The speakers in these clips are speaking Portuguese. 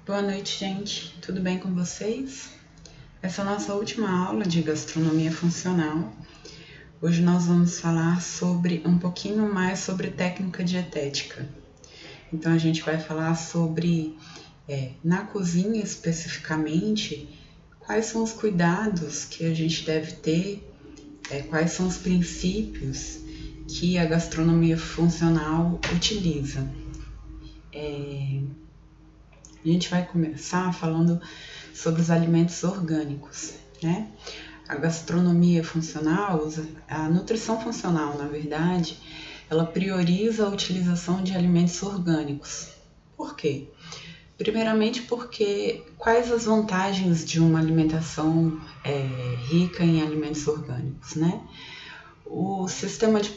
Boa noite, gente. Tudo bem com vocês? Essa é a nossa última aula de gastronomia funcional. Hoje nós vamos falar sobre um pouquinho mais sobre técnica dietética. Então a gente vai falar sobre, na cozinha especificamente, quais são os cuidados que a gente deve ter, quais são os princípios que a gastronomia funcional utiliza. A gente vai começar falando sobre os alimentos orgânicos, né? A gastronomia funcional, a nutrição funcional, na verdade, ela prioriza a utilização de alimentos orgânicos. Por quê? Primeiramente porque quais as vantagens de uma alimentação rica em alimentos orgânicos, né? O sistema de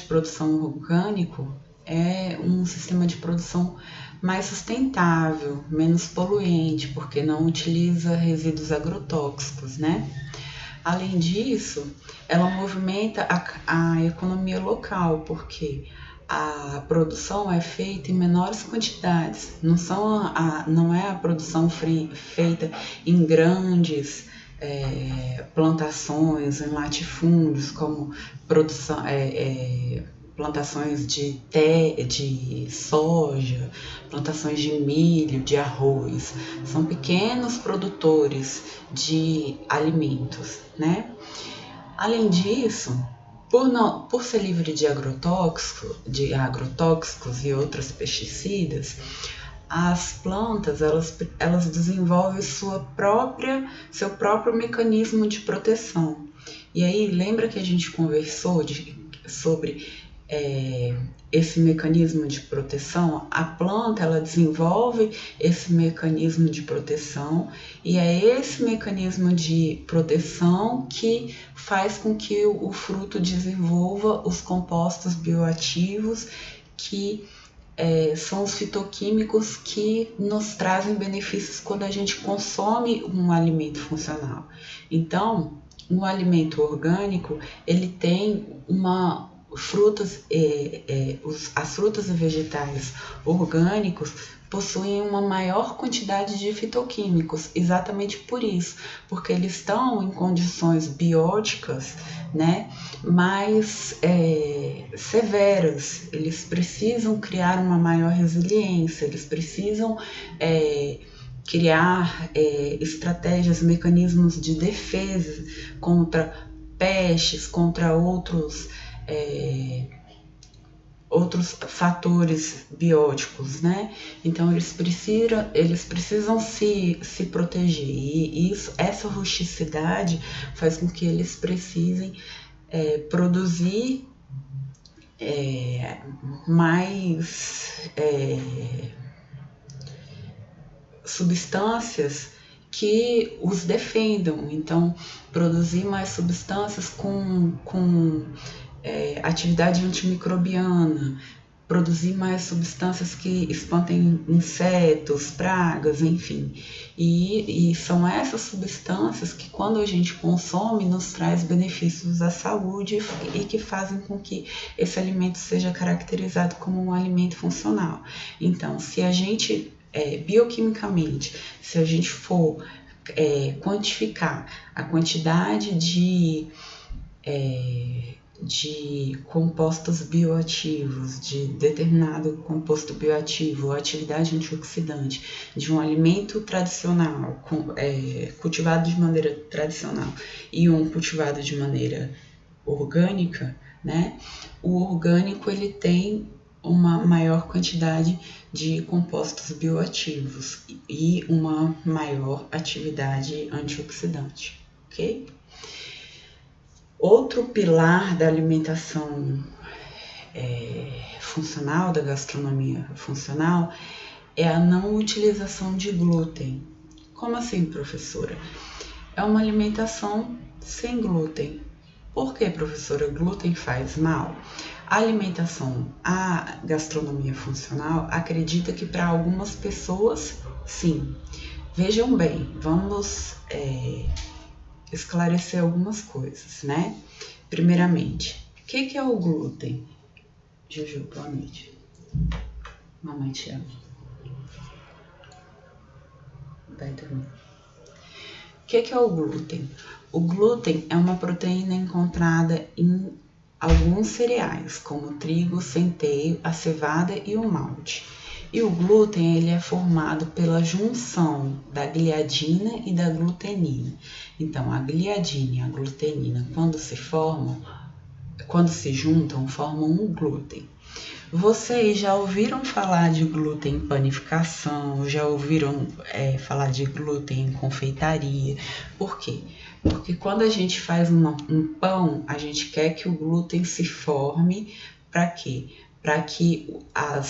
produção orgânico é um sistema de produção mais sustentável, menos poluente, porque não utiliza resíduos agrotóxicos, né? Além disso, ela movimenta a economia local, porque a produção é feita em menores quantidades, não é a produção feita em grandes plantações, em latifúndios, como plantações de soja, plantações de milho, de arroz. São pequenos produtores de alimentos, né? Além disso, por ser livre de agrotóxicos e outros pesticidas, as plantas elas desenvolvem seu próprio mecanismo de proteção. E aí, lembra que a gente conversou sobre esse mecanismo de proteção? A planta ela desenvolve esse mecanismo de proteção e é esse mecanismo de proteção que faz com que o fruto desenvolva os compostos bioativos que são os fitoquímicos que nos trazem benefícios quando a gente consome um alimento funcional. Então, um alimento orgânico, ele tem as frutas e vegetais orgânicos possuem uma maior quantidade de fitoquímicos, exatamente por isso, porque eles estão em condições bióticas, né, mais severas. Eles precisam criar uma maior resiliência, eles precisam criar estratégias, mecanismos de defesa contra pestes, contra outros fatores bióticos, né? Então eles precisam se proteger e essa rusticidade faz com que eles precisem produzir mais substâncias que os defendam. Então, produzir mais substâncias com atividade antimicrobiana, produzir mais substâncias que espantem insetos, pragas, enfim. E são essas substâncias que, quando a gente consome, nos traz benefícios à saúde e que fazem com que esse alimento seja caracterizado como um alimento funcional. Então, se a gente, bioquimicamente, se a gente for quantificar a quantidade de compostos bioativos, de determinado composto bioativo ou atividade antioxidante de um alimento tradicional, cultivado de maneira tradicional, e um cultivado de maneira orgânica, né? O orgânico ele tem uma maior quantidade de compostos bioativos e uma maior atividade antioxidante, ok? Outro pilar da alimentação funcional, da gastronomia funcional, é a não utilização de glúten. Como assim, professora? É uma alimentação sem glúten. Por que, professora? Glúten faz mal? A gastronomia funcional acredita que para algumas pessoas, sim. Vejam bem, vamos esclarecer algumas coisas, né? Primeiramente, o que é o glúten? Juju, boa noite. Mamãe te ama. Vai dormir. O que é o glúten? O glúten é uma proteína encontrada em alguns cereais, como o trigo, o centeio, a cevada e o malte. E o glúten ele é formado pela junção da gliadina e da glutenina. Então, a gliadina e a glutenina, quando se juntam, formam um glúten. Vocês já ouviram falar de glúten em panificação? Já ouviram falar de glúten em confeitaria? Por quê? Porque quando a gente faz um pão, a gente quer que o glúten se forme para quê? Para que a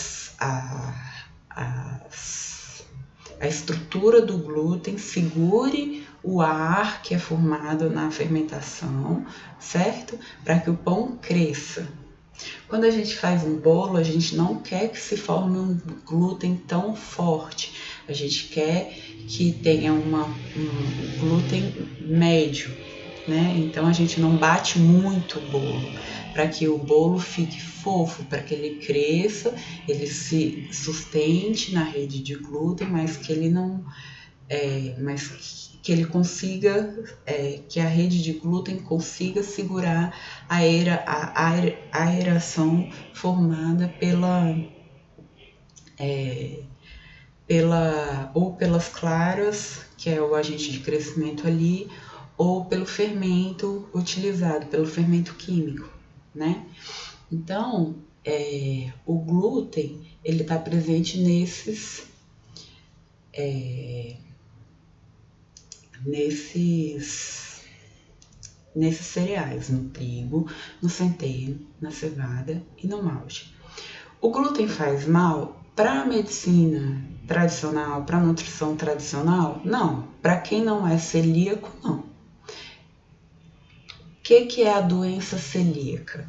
estrutura do glúten segure o ar que é formado na fermentação, certo? Para que o pão cresça. Quando a gente faz um bolo, a gente não quer que se forme um glúten tão forte. A gente quer que tenha um glúten médio, né? Então a gente não bate muito o bolo, para que o bolo fique fofo, para que ele cresça, ele se sustente na rede de glúten, mas que ele não... que ele consiga, que a rede de glúten consiga segurar a aeração formada ou pelas claras, que é o agente de crescimento ali, ou pelo fermento utilizado, pelo fermento químico, né? Então, o glúten, ele está presente nesses cereais, no trigo, no centeio, na cevada e no malte. O glúten faz mal para a medicina tradicional, para a nutrição tradicional? Não. Para quem não é celíaco, não. O que é a doença celíaca?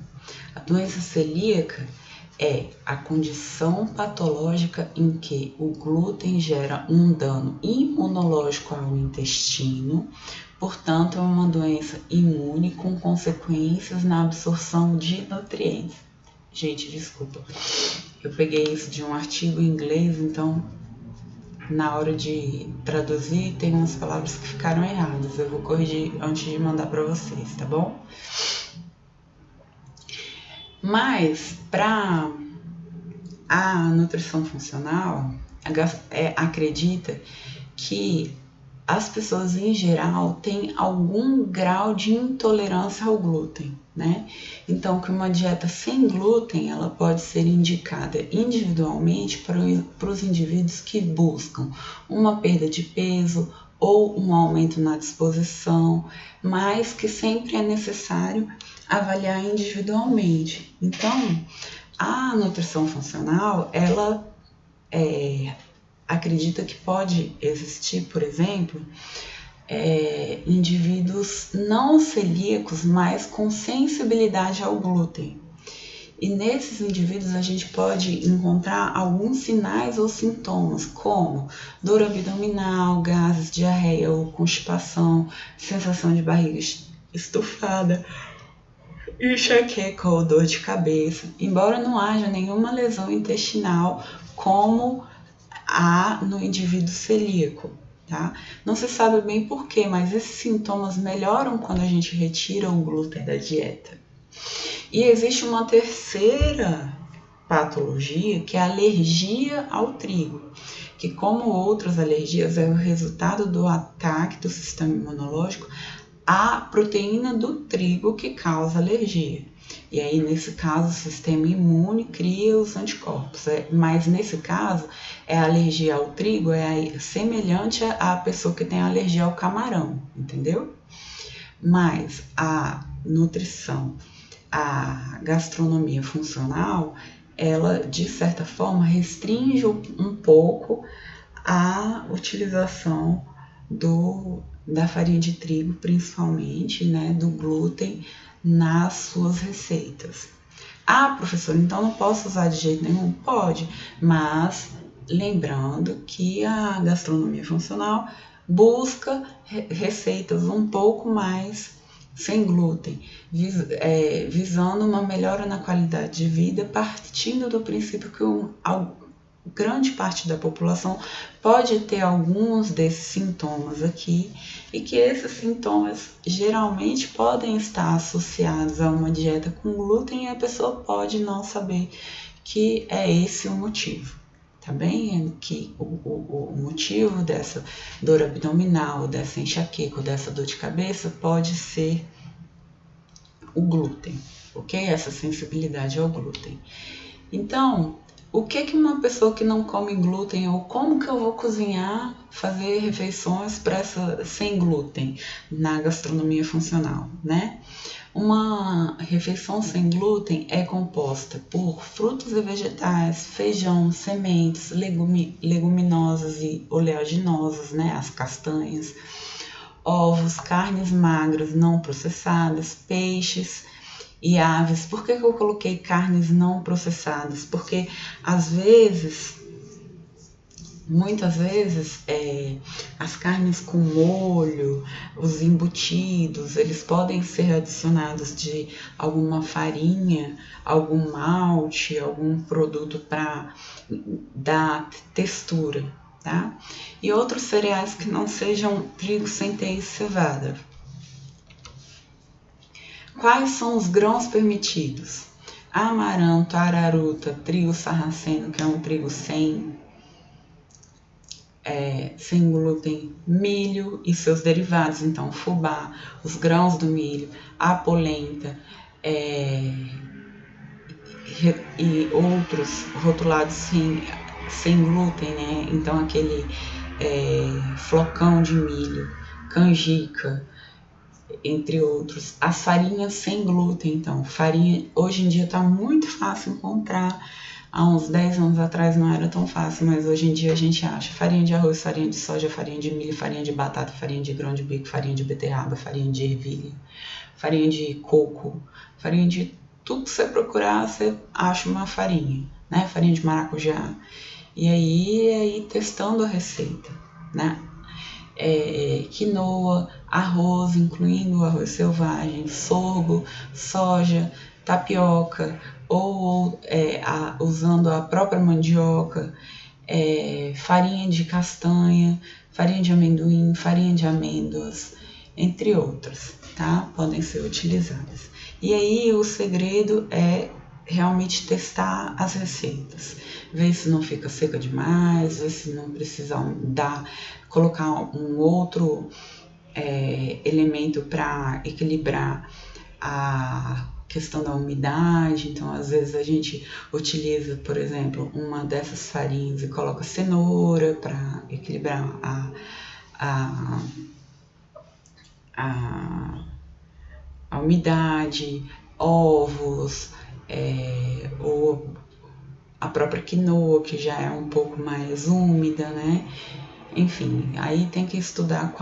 A doença celíaca é a condição patológica em que o glúten gera um dano imunológico ao intestino, portanto, é uma doença imune com consequências na absorção de nutrientes. Gente, desculpa, eu peguei isso de um artigo em inglês, então na hora de traduzir tem umas palavras que ficaram erradas, eu vou corrigir antes de mandar para vocês, tá bom? Mas para a nutrição funcional, acredita que as pessoas em geral têm algum grau de intolerância ao glúten, né? Então, que uma dieta sem glúten ela pode ser indicada individualmente para os indivíduos que buscam uma perda de peso ou um aumento na disposição, mas que sempre é necessário avaliar individualmente. Então, a nutrição funcional, ela acredita que pode existir, por exemplo, indivíduos não celíacos, mas com sensibilidade ao glúten. E nesses indivíduos a gente pode encontrar alguns sinais ou sintomas, como dor abdominal, gases, diarreia ou constipação, sensação de barriga estufada, enxaqueca ou dor de cabeça, embora não haja nenhuma lesão intestinal como há no indivíduo celíaco, tá? Não se sabe bem porquê, mas esses sintomas melhoram quando a gente retira o glúten da dieta. E existe uma terceira patologia, que é a alergia ao trigo, que como outras alergias é o resultado do ataque do sistema imunológico à proteína do trigo que causa alergia. E aí, nesse caso, o sistema imune cria os anticorpos. Mas, nesse caso, a alergia ao trigo semelhante à pessoa que tem alergia ao camarão, entendeu? Mas a nutrição, a gastronomia funcional, ela, de certa forma, restringe um pouco a utilização da farinha de trigo, principalmente, né, do glúten, nas suas receitas. Ah, professor, então não posso usar de jeito nenhum? Pode, mas lembrando que a gastronomia funcional busca receitas um pouco mais sem glúten, visando uma melhora na qualidade de vida, partindo do princípio que grande parte da população pode ter alguns desses sintomas aqui, e que esses sintomas geralmente podem estar associados a uma dieta com glúten, e a pessoa pode não saber que é esse o motivo, tá bem? É que o motivo dessa dor abdominal, dessa enxaqueca, dessa dor de cabeça pode ser o glúten, ok? Essa sensibilidade ao glúten. Então, o que uma pessoa que não come glúten, ou como que eu vou cozinhar, fazer refeições sem glúten na gastronomia funcional, né? Uma refeição sem glúten é composta por frutos e vegetais, feijão, sementes, leguminosas e oleaginosas, né? As castanhas, ovos, carnes magras não processadas, peixes e aves. Por que eu coloquei carnes não processadas? Porque muitas vezes, as carnes com molho, os embutidos, eles podem ser adicionados de alguma farinha, algum malte, algum produto para dar textura, tá? E outros cereais que não sejam trigo, centeio e cevada. Quais são os grãos permitidos? Amaranto, araruta, trigo sarraceno, que é um trigo sem glúten, milho e seus derivados, então fubá, os grãos do milho, a polenta e outros rotulados sem glúten, né? Então aquele flocão de milho, canjica, entre outros. As farinhas sem glúten, então, farinha hoje em dia está muito fácil encontrar. Há uns 10 anos atrás não era tão fácil, mas hoje em dia a gente acha farinha de arroz, farinha de soja, farinha de milho, farinha de batata, farinha de grão de bico, farinha de beterraba, farinha de ervilha, farinha de coco, farinha de tudo que você procurar, você acha uma farinha, né? Farinha de maracujá. E aí testando a receita, né? Quinoa, arroz, incluindo arroz selvagem, sorgo, soja, tapioca, ou usando a própria mandioca, farinha de castanha, farinha de amendoim, farinha de amêndoas, entre outras, tá? Podem ser utilizadas. E aí o segredo é realmente testar as receitas, ver se não fica seca demais, ver se não precisa colocar um outro elemento para equilibrar a questão da umidade. Então, às vezes a gente utiliza, por exemplo, uma dessas farinhas e coloca cenoura para equilibrar a umidade, ovos, ou a própria quinoa, que já é um pouco mais úmida, né? Enfim, aí tem que estudar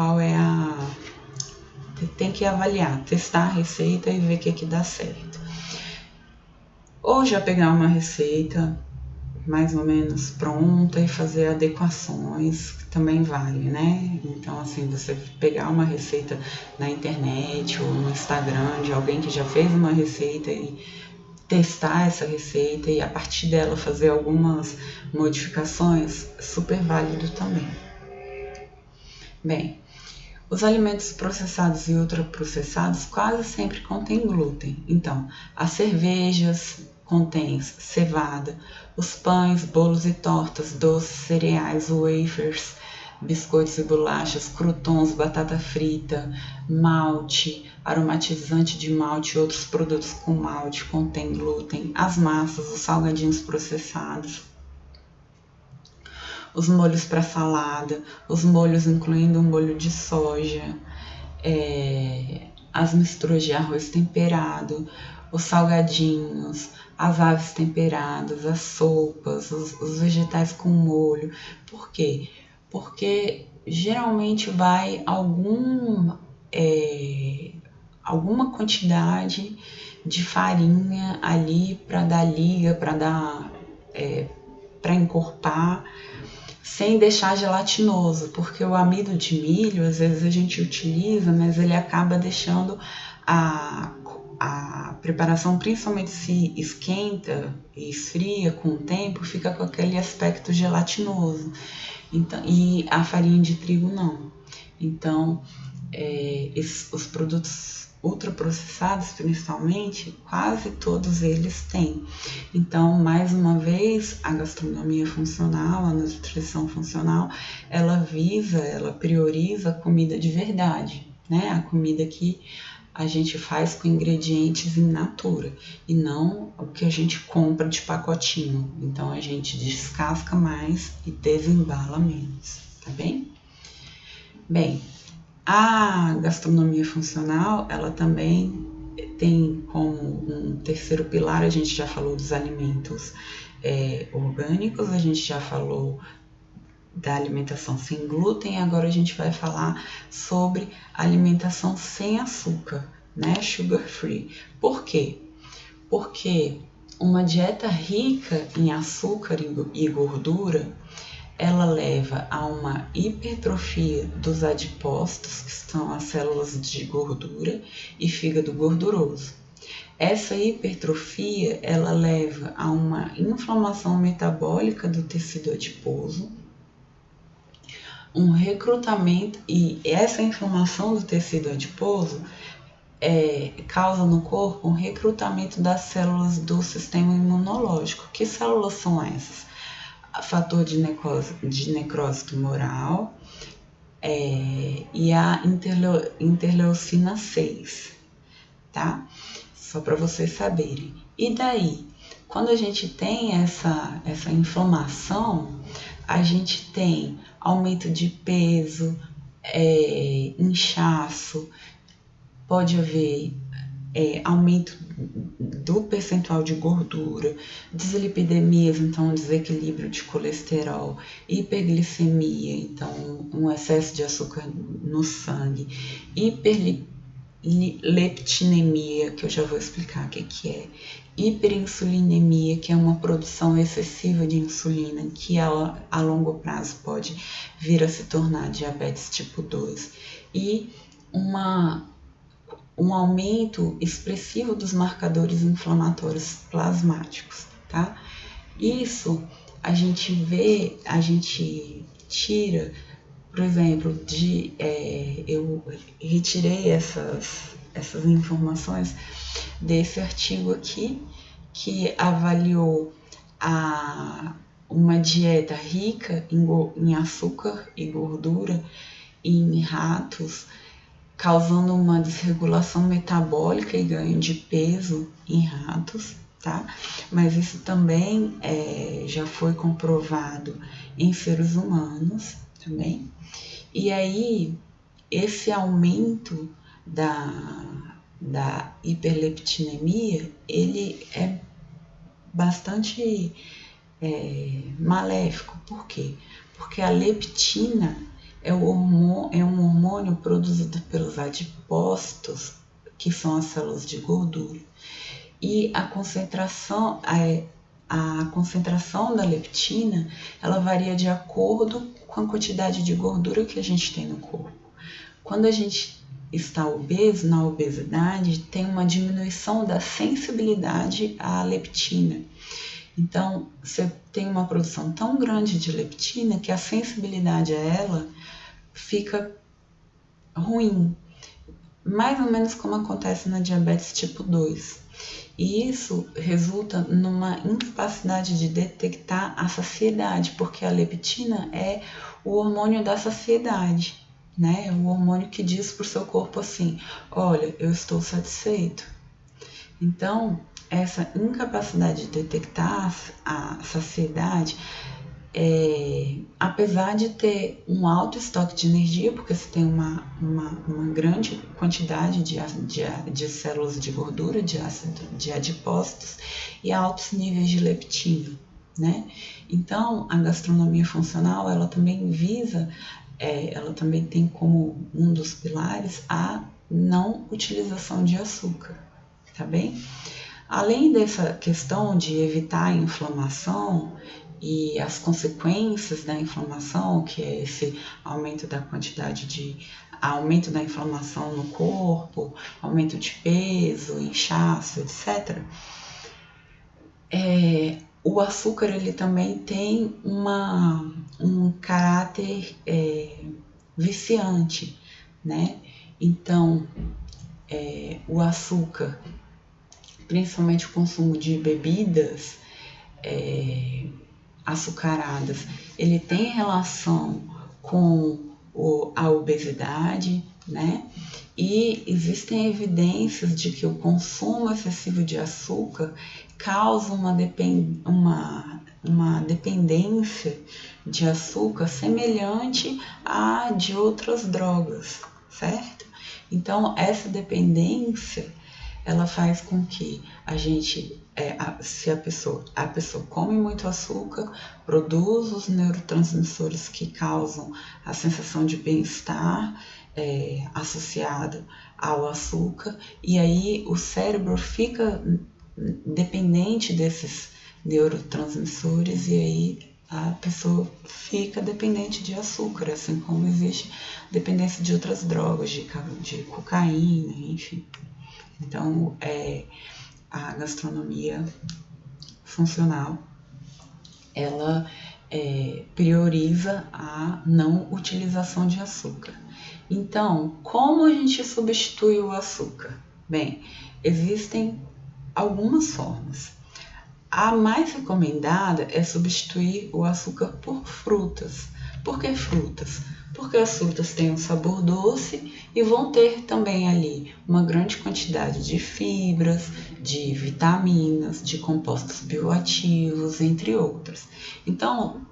tem que avaliar, testar a receita e ver o que dá certo. Ou já pegar uma receita mais ou menos pronta e fazer adequações, que também vale, né? Então, assim, você pegar uma receita na internet ou no Instagram de alguém que já fez uma receita e testar essa receita e a partir dela fazer algumas modificações, super válido também. Bem, os alimentos processados e ultraprocessados quase sempre contêm glúten. Então, as cervejas contêm cevada, os pães, bolos e tortas, doces, cereais, wafers, biscoitos e bolachas, croutons, batata frita, malte, aromatizante de malte e outros produtos com malte contêm glúten, as massas, os salgadinhos processados, os molhos para salada, os molhos incluindo o molho de soja, as misturas de arroz temperado, os salgadinhos, as aves temperadas, as sopas, os vegetais com molho. Por quê? Porque geralmente vai alguma quantidade de farinha ali para dar liga, para encorpar, sem deixar gelatinoso, porque o amido de milho, às vezes a gente utiliza, mas ele acaba deixando a preparação, principalmente se esquenta e esfria com o tempo, fica com aquele aspecto gelatinoso. Então, e a farinha de trigo não. Então, os produtos ultraprocessados, principalmente, quase todos eles têm. Então, mais uma vez, a gastronomia funcional, a nutrição funcional, ela prioriza a comida de verdade, né? A comida que a gente faz com ingredientes in natura e não o que a gente compra de pacotinho. Então, a gente descasca mais e desembala menos, tá bem? Bem, a gastronomia funcional, ela também tem como um terceiro pilar, a gente já falou dos alimentos orgânicos, a gente já falou da alimentação sem glúten, agora a gente vai falar sobre alimentação sem açúcar, né? Sugar free. Por quê? Porque uma dieta rica em açúcar e gordura, ela leva a uma hipertrofia dos adipócitos, que são as células de gordura, e fígado gorduroso. Essa hipertrofia, ela leva a uma inflamação metabólica do tecido adiposo, um recrutamento, e essa inflamação do tecido adiposo causa no corpo um recrutamento das células do sistema imunológico. Que células são essas? Fator de necrose tumoral e a interleucina 6, tá? Só para vocês saberem. E daí, quando a gente tem essa inflamação, a gente tem aumento de peso, inchaço, pode haver aumento do percentual de gordura, dislipidemias, então desequilíbrio de colesterol, hiperglicemia, então um excesso de açúcar no sangue, hiperleptinemia, que eu já vou explicar o que é, hiperinsulinemia, que é uma produção excessiva de insulina, que a longo prazo pode vir a se tornar diabetes tipo 2, e um aumento expressivo dos marcadores inflamatórios plasmáticos, tá? Isso a gente tira, por exemplo, eu retirei essas informações desse artigo aqui, que avaliou uma dieta rica em açúcar e gordura em ratos, causando uma desregulação metabólica e ganho de peso em ratos, tá? Mas isso também já foi comprovado em seres humanos também. E aí, esse aumento da hiperleptinemia, ele é bastante maléfico. Por quê? Porque a leptina é um hormônio produzido pelos adipócitos, que são as células de gordura. E a concentração da leptina, ela varia de acordo com a quantidade de gordura que a gente tem no corpo. Quando a gente está obeso, na obesidade, tem uma diminuição da sensibilidade à leptina. Então, você tem uma produção tão grande de leptina que a sensibilidade a ela fica ruim, mais ou menos como acontece na diabetes tipo 2. E isso resulta numa incapacidade de detectar a saciedade, porque a leptina é o hormônio da saciedade, né? O hormônio que diz para o seu corpo assim: olha, eu estou satisfeito. Então, essa incapacidade de detectar a saciedade, apesar de ter um alto estoque de energia, porque você tem uma grande quantidade de células de gordura, de adipócitos e altos níveis de leptina, né? Então, a gastronomia funcional, ela também visa, ela também tem como um dos pilares a não utilização de açúcar, tá bem? Além dessa questão de evitar a inflamação e as consequências da inflamação, que é esse aumento da quantidade de aumento da inflamação no corpo, aumento de peso, inchaço, etc. O açúcar ele também tem um caráter viciante, né? Então, o açúcar, principalmente o consumo de bebidas açucaradas, ele tem relação com a obesidade, né? E existem evidências de que o consumo excessivo de açúcar causa uma dependência de açúcar semelhante à de outras drogas, certo? Então, essa dependência, ela faz com que a gente, se a pessoa come muito açúcar, produz os neurotransmissores que causam a sensação de bem-estar associado ao açúcar, e aí o cérebro fica dependente desses neurotransmissores, e aí a pessoa fica dependente de açúcar, assim como existe dependência de outras drogas, de cocaína, enfim. Então, a gastronomia funcional, ela prioriza a não utilização de açúcar. Então, como a gente substitui o açúcar? Bem, existem algumas formas. A mais recomendada é substituir o açúcar por frutas. Por que frutas? Porque as frutas têm um sabor doce e vão ter também ali uma grande quantidade de fibras, de vitaminas, de compostos bioativos, entre outros. Então,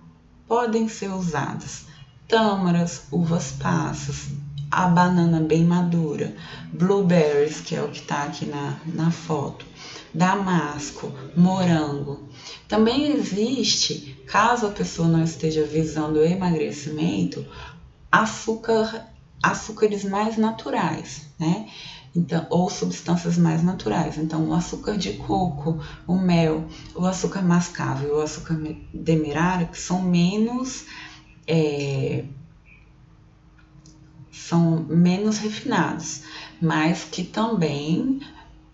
podem ser usadas tâmaras, uvas passas, a banana bem madura, blueberries, que é o que está aqui na foto, damasco, morango. Também existe, caso a pessoa não esteja visando emagrecimento, açúcares mais naturais, né? Então, ou substâncias mais naturais. Então, o açúcar de coco, o mel, o açúcar mascavo e o açúcar demerara, que são menos refinados, mas que também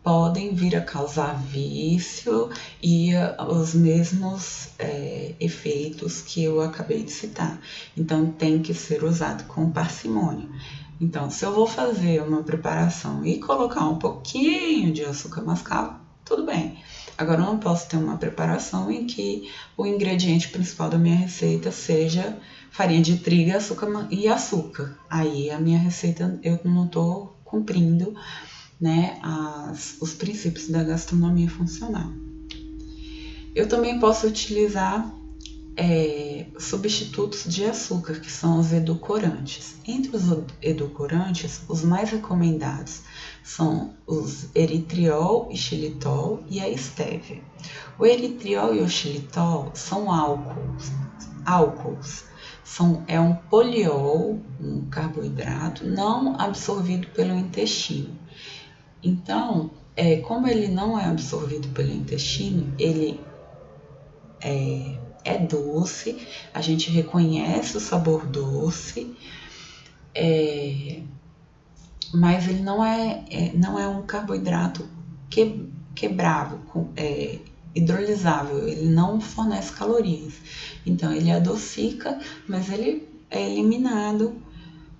podem vir a causar vício e os mesmos efeitos que eu acabei de citar. Então, tem que ser usado com parcimônia. Então, se eu vou fazer uma preparação e colocar um pouquinho de açúcar mascavo, tudo bem. Agora, eu não posso ter uma preparação em que o ingrediente principal da minha receita seja farinha de trigo e açúcar. Aí, a minha receita, eu não estou cumprindo, né, os princípios da gastronomia funcional. Eu também posso utilizar substitutos de açúcar, que são os edulcorantes. Entre os edulcorantes, os mais recomendados são os eritriol e xilitol e a estévia. O eritriol e o xilitol são álcools. É um poliol, um carboidrato não absorvido pelo intestino. Então, como ele não é absorvido pelo intestino, ele é doce, a gente reconhece o sabor doce, mas ele não é um carboidrato quebrável, hidrolisável, ele não fornece calorias. Então, ele adocica, mas ele é eliminado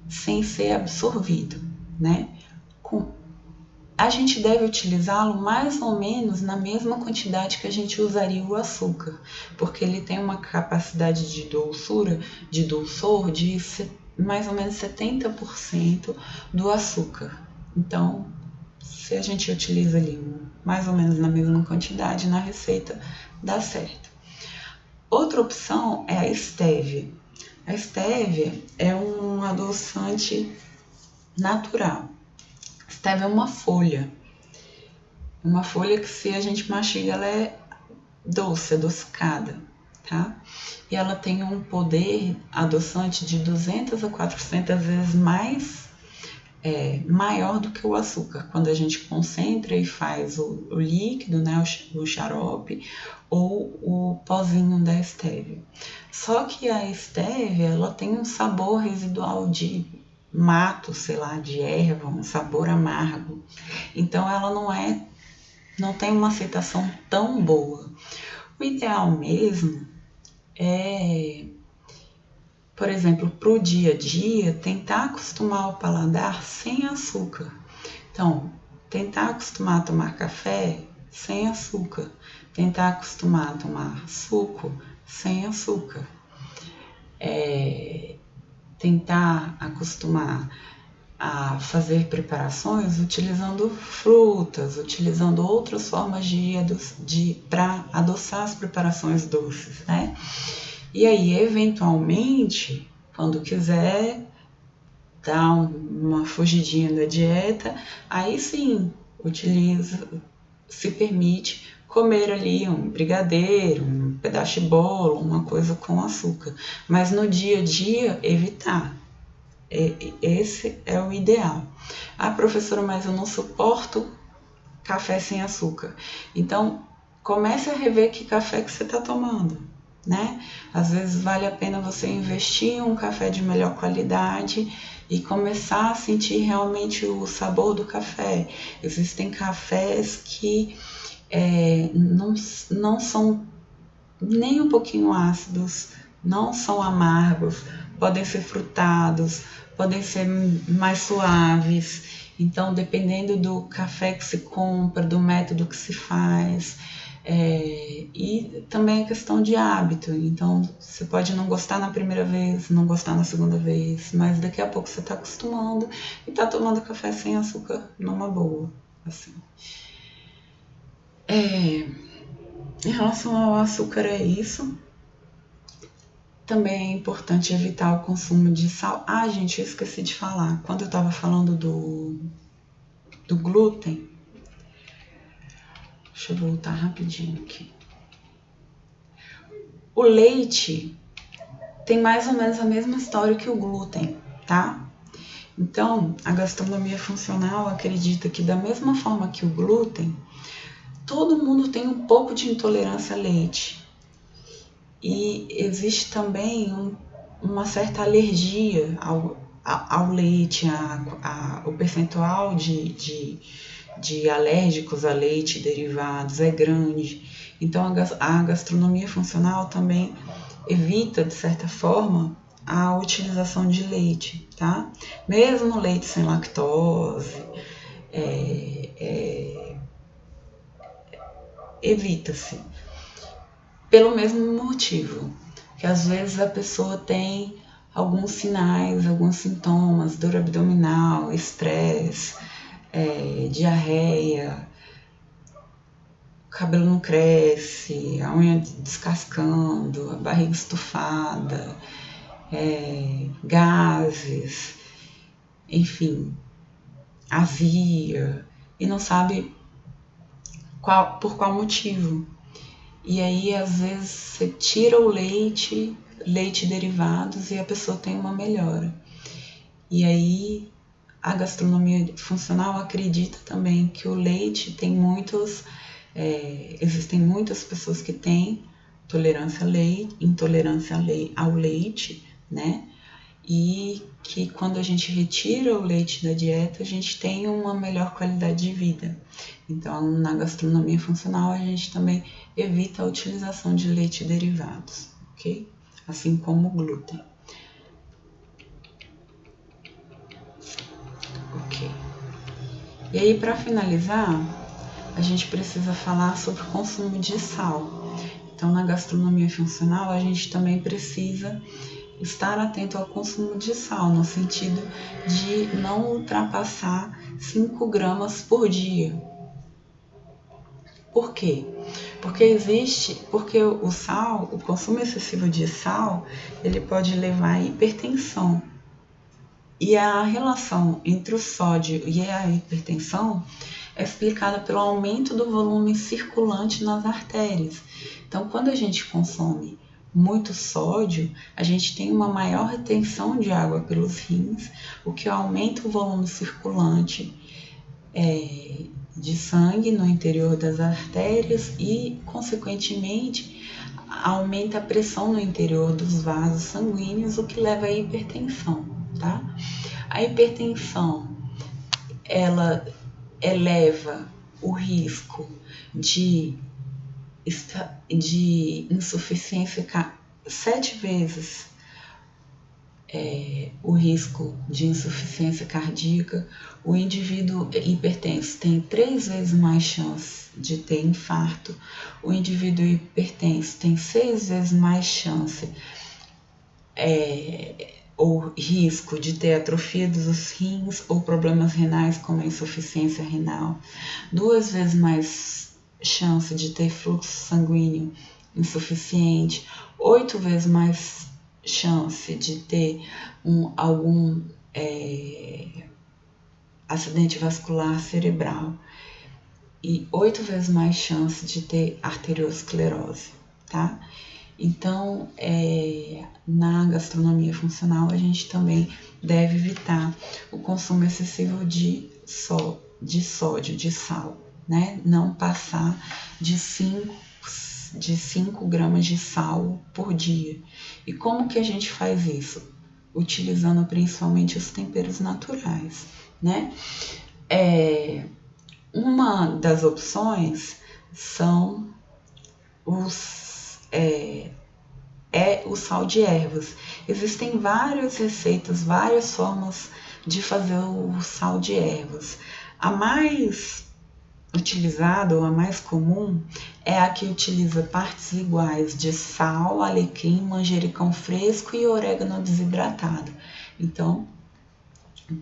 sem ser absorvido, né? A gente deve utilizá-lo mais ou menos na mesma quantidade que a gente usaria o açúcar, porque ele tem uma capacidade de dulçor de mais ou menos 70% do açúcar. Então, se a gente utiliza ali mais ou menos na mesma quantidade na receita, dá certo. Outra opção é a estévia. A estévia é um adoçante natural. Estévia é uma folha que, se a gente mastiga, ela é doce, adocicada, tá? E ela tem um poder adoçante de 200 a 400 vezes maior do que o açúcar, quando a gente concentra e faz o líquido, né, o xarope, ou o pozinho da estévia. Só que a estévia, ela tem um sabor residual de mato, sei lá, de erva, um sabor amargo. Então ela não tem uma aceitação tão boa. O ideal mesmo é, por exemplo, para o dia a dia, tentar acostumar o paladar sem açúcar. Então, tentar acostumar a tomar café sem açúcar, tentar acostumar a tomar suco sem açúcar, tentar acostumar a fazer preparações utilizando frutas, utilizando outras formas para adoçar as preparações doces, né? E aí, eventualmente, quando quiser dar uma fugidinha da dieta, aí sim, se permite comer ali um brigadeiro, um pedaço de bolo, uma coisa com açúcar. Mas no dia a dia, evitar. Esse é o ideal. Ah, professora, mas eu não suporto café sem açúcar. Então, comece a rever que café que você está tomando, né? Às vezes vale a pena você investir em um café de melhor qualidade e começar a sentir realmente o sabor do café. Existem cafés que não são nem um pouquinho ácidos, não são amargos, podem ser frutados, podem ser mais suaves. Então, dependendo do café que se compra, do método que se faz, e também a questão de hábito. Então, você pode não gostar na primeira vez, não gostar na segunda vez, mas daqui a pouco você está acostumando e está tomando café sem açúcar numa boa. Assim. Em relação ao açúcar, é isso. Também é importante evitar o consumo de sal. Ah, gente, eu esqueci de falar. Quando eu estava falando do glúten, deixa eu voltar rapidinho aqui. O leite tem mais ou menos a mesma história que o glúten, tá? Então, a gastronomia funcional acredita que da mesma forma que o glúten, todo mundo tem um pouco de intolerância a leite. E existe também uma certa alergia ao leite, o percentual de alérgicos a leite e derivados é grande. Então a gastronomia funcional também evita, de certa forma, a utilização de leite, tá? Mesmo leite sem lactose, evita-se. Pelo mesmo motivo, que às vezes a pessoa tem alguns sinais, alguns sintomas, dor abdominal, estresse, diarreia, o cabelo não cresce, a unha descascando, a barriga estufada, gases, enfim, azia, e não sabe por qual motivo. E aí, às vezes, você tira o leite derivados e a pessoa tem uma melhora. E aí, a gastronomia funcional acredita também que o leite tem existem muitas pessoas que têm intolerância ao leite, né? E que quando a gente retira o leite da dieta, a gente tem uma melhor qualidade de vida. Então, na gastronomia funcional, a gente também evita a utilização de leite derivados, ok? Assim como o glúten. Ok. E aí, para finalizar, a gente precisa falar sobre o consumo de sal. Então, na gastronomia funcional, a gente também precisa estar atento ao consumo de sal, no sentido de não ultrapassar 5 gramas por dia. Por quê? Porque o sal, o consumo excessivo de sal, ele pode levar à hipertensão. E a relação entre o sódio e a hipertensão é explicada pelo aumento do volume circulante nas artérias. Então, quando a gente consome muito sódio, a gente tem uma maior retenção de água pelos rins, o que aumenta o volume circulante de sangue no interior das artérias e, consequentemente, aumenta a pressão no interior dos vasos sanguíneos, o que leva à hipertensão, tá? A hipertensão, ela eleva o risco de insuficiência 7 vezes o risco de insuficiência cardíaca. O indivíduo hipertenso tem 3 vezes mais chance de ter infarto. O indivíduo hipertenso tem 6 vezes mais chance ou risco de ter atrofia dos rins ou problemas renais como a insuficiência renal. 2 vezes mais chance de ter fluxo sanguíneo insuficiente. 8 vezes mais chance de ter algum acidente vascular cerebral e 8 vezes mais chance de ter arteriosclerose, tá? Então, na gastronomia funcional, a gente também deve evitar o consumo excessivo de sódio, de sal, né? Não passar de 5 gramas de sal por dia. E como que a gente faz isso? Utilizando principalmente os temperos naturais, né? Uma das opções são o sal de ervas. Existem várias receitas, várias formas de fazer o sal de ervas. A mais utilizada, ou a mais comum, é a que utiliza partes iguais de sal, alecrim, manjericão fresco e orégano desidratado. Então,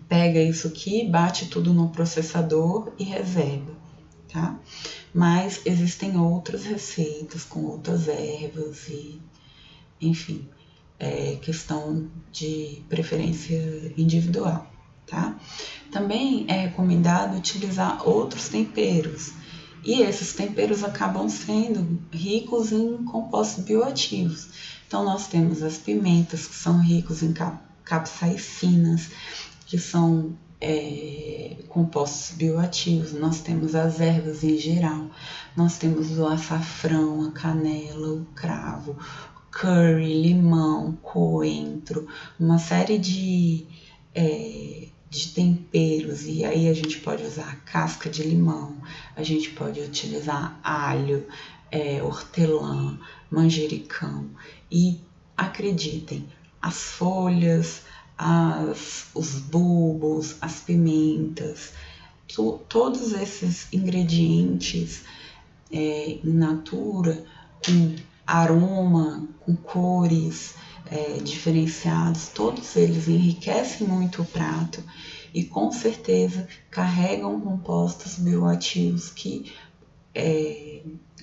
pega isso aqui, bate tudo no processador e reserva, tá? Mas existem outras receitas com outras ervas e, enfim, questão de preferência individual, tá? Também é recomendado utilizar outros temperos, e esses temperos acabam sendo ricos em compostos bioativos. Então, nós temos as pimentas, que são ricos em capsaicinas, que são compostos bioativos. Nós temos as ervas em geral, nós temos o açafrão, a canela, o cravo, curry, limão, coentro, uma série de temperos, e aí a gente pode usar casca de limão, a gente pode utilizar alho, hortelã, manjericão, e acreditem, as folhas, os bulbos, as pimentas, todos esses ingredientes in natura, com aroma, com cores diferenciados, todos eles enriquecem muito o prato e com certeza carregam compostos bioativos que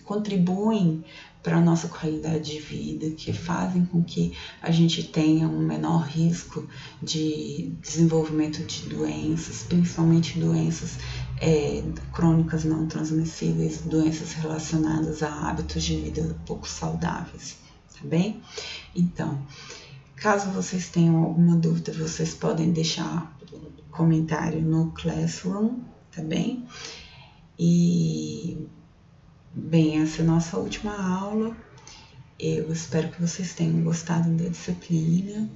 contribuem para a nossa qualidade de vida, que fazem com que a gente tenha um menor risco de desenvolvimento de doenças, principalmente doenças crônicas não transmissíveis, doenças relacionadas a hábitos de vida pouco saudáveis, tá bem? Então, caso vocês tenham alguma dúvida, vocês podem deixar comentário no Classroom, tá bem? E, bem, essa é a nossa última aula. Eu espero que vocês tenham gostado da disciplina.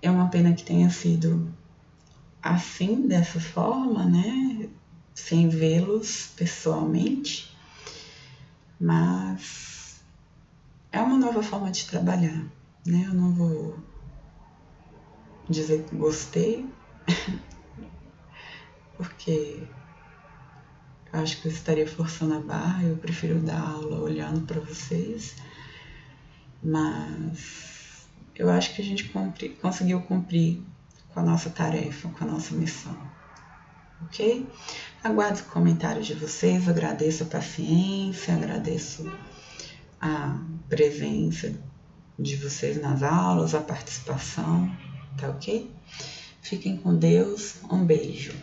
É uma pena que tenha sido assim, dessa forma, né? Sem vê-los pessoalmente. Mas é uma nova forma de trabalhar, né? Eu não vou dizer que gostei, porque eu acho que eu estaria forçando a barra. Eu prefiro dar aula olhando para vocês, mas eu acho que a gente conseguiu cumprir com a nossa tarefa, com a nossa missão, ok? Aguardo os comentários de vocês, agradeço a paciência, agradeço a presença de vocês nas aulas, a participação, tá ok? Fiquem com Deus, um beijo.